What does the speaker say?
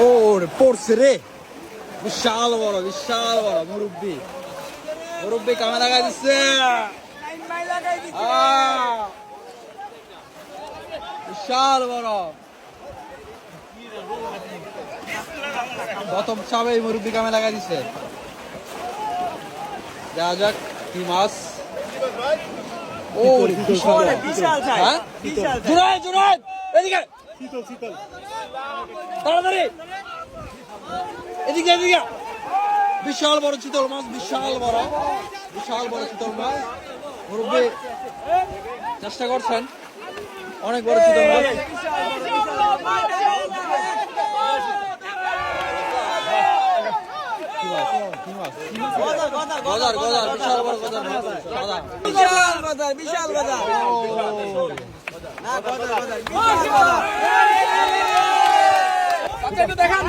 ওরে পড়ছে রে, বিশাল বড় মুরব্বি কামে লাগাই দিচ্ছে। বিশাল বড় প্রথম চাপে মুরব্বি কামে লাগাই দিচ্ছে। দেখা যাক কি মাছ। ও বিশাল জোরাই এদিকে তাড়াতাড়ি এদিকে বিশাল বড় চিতল মাছ, বিশাল বড় চিতল মাছ। মুরব্বি চেষ্টা করছেন, অনেক বড় চিতল মাছ। বিশাল বড় বিশাল দেখান